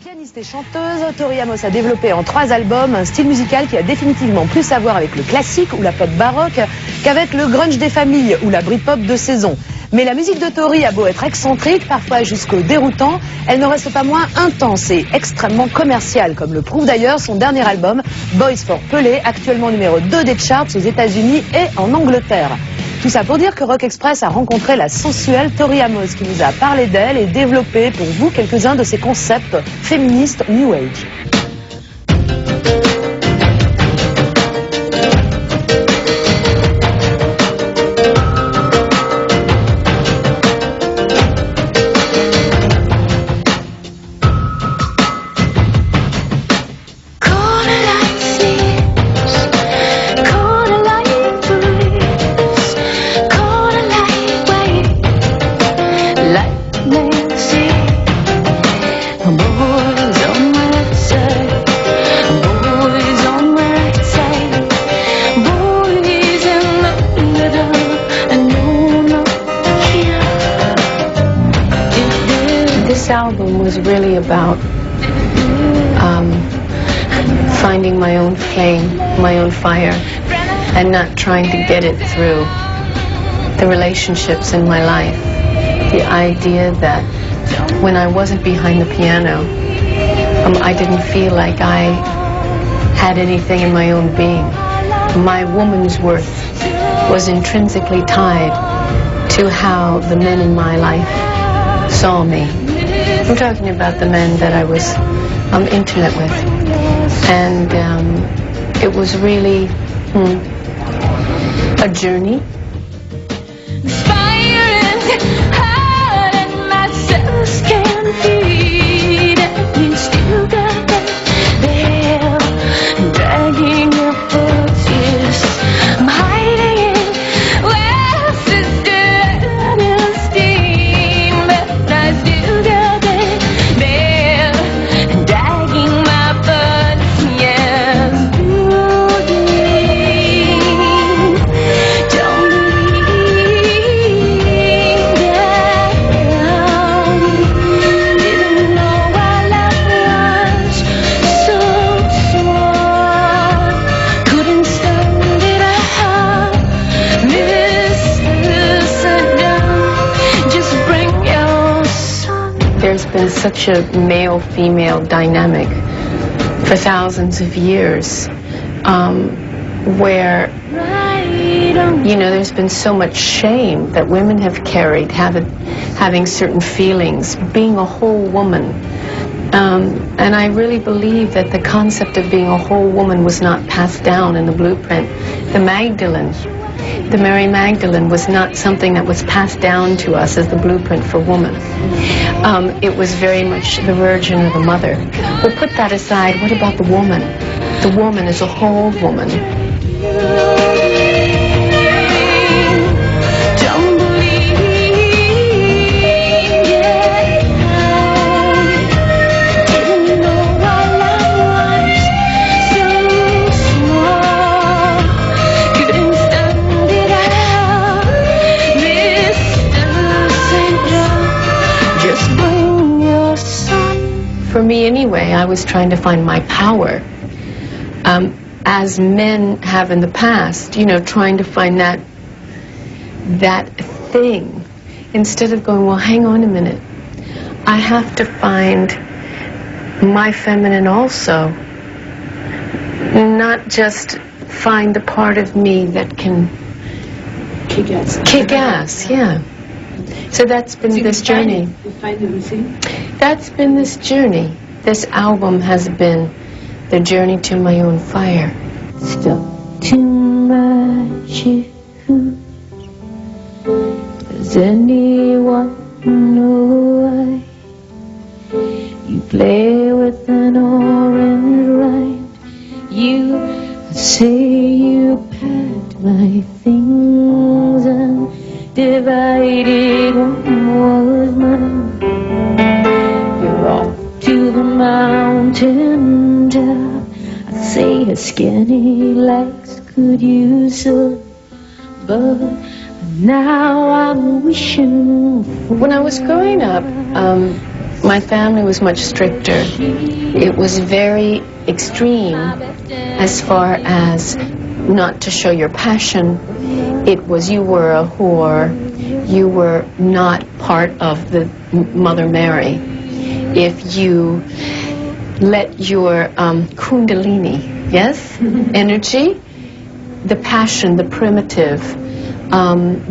Pianiste et chanteuse, Tori Amos a développé en 3 albums un style musical qui a définitivement plus à voir avec le classique ou la pop baroque qu'avec le grunge des familles ou la Britpop de saison. Mais la musique de Tori a beau être excentrique, parfois jusqu'au déroutant, elle ne reste pas moins intense et extrêmement commerciale, comme le prouve d'ailleurs son dernier album, Boys for Pele, actuellement numéro 2 des charts aux États-Unis et en Angleterre. Tout ça pour dire que Rock Express a rencontré la sensuelle Tori Amos qui nous a parlé d'elle et développé pour vous quelques-uns de ses concepts féministes New Age. This album was really about finding my own flame, my own fire, and not trying to get it through the relationships in my life. The idea that when I wasn't behind the piano, I didn't feel like I had anything in my own being. My woman's worth was intrinsically tied to how the men in my life saw me. I'm talking about the men that I was intimate with. And it was really a journey. There's been such a male-female dynamic for thousands of years where, you know, there's been so much shame that women have carried, having certain feelings, being a whole woman. And I really believe that the concept of being a whole woman was not passed down in the blueprint. The Mary Magdalene was not something that was passed down to us as the blueprint for woman. It was very much the Virgin or the Mother. Well, put that aside, what about the woman? The woman is a whole woman. For me anyway, I was trying to find my power, as men have in the past, you know, trying to find that thing, instead of going, well, hang on a minute, I have to find my feminine also, not just find the part of me that can kick ass, yeah. So that's been this journey. That's been this journey. This album has been the journey to my own fire. Stuck to my shoes. Does anyone know why you play with an orange rind? You say you packed my things and divided what was mine. You're off to the mountain top. I say her skinny legs could use some, but now I'm wishing for... When I was growing up, My family was much stricter. It was very extreme as far as not to show your passion. It was you were a whore. You were not part of the Mother Mary. If you let your kundalini, yes, energy, the passion, the primitive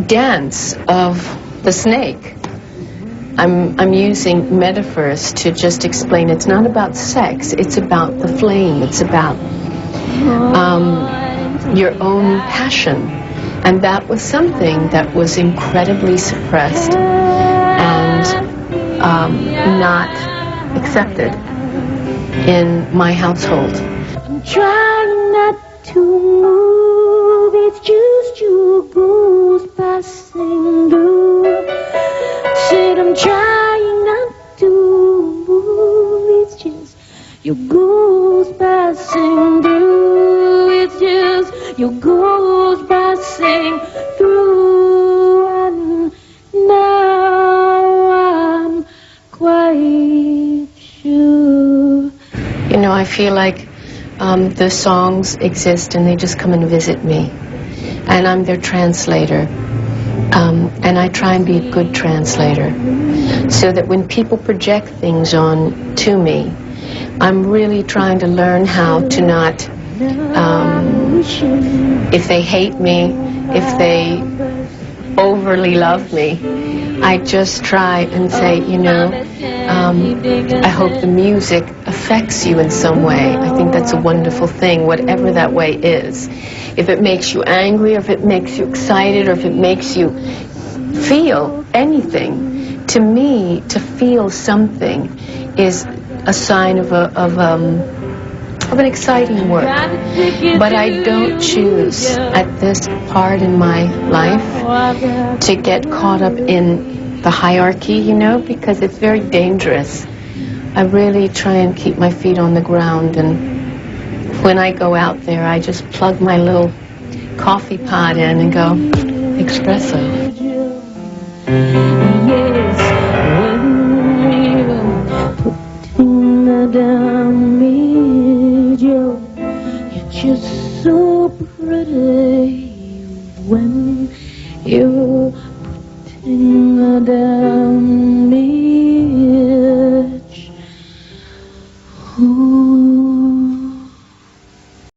dance of the snake. I'm using metaphors to just explain it's not about sex, it's about the flame, it's about your own passion. And that was something that was incredibly suppressed and not accepted in my household. I'm trying not to move, it's just your ghost passing through. Said I'm trying not to move, it's just your ghost passing through. It's just your ghost passing through. And now I'm quite sure. You know, I feel like the songs exist and they just come and visit me. And I'm their translator. And I try and be a good translator. So that when people project things on to me, I'm really trying to learn how to not, if they hate me, if they overly love me, I just try and say, you know, I hope the music affects you in some way. I think that's a wonderful thing, whatever that way is. If it makes you angry, or if it makes you excited, or if it makes you feel anything, to me, to feel something is a sign of an exciting work. But I don't choose at this part in my life to get caught up in the hierarchy, you know, because it's very dangerous. I really try and keep my feet on the ground, and when I go out there, I just plug my little coffee pot in and go, espresso. Yes, when you're putting down me, Joe, you're just so pretty. When you're putting down me.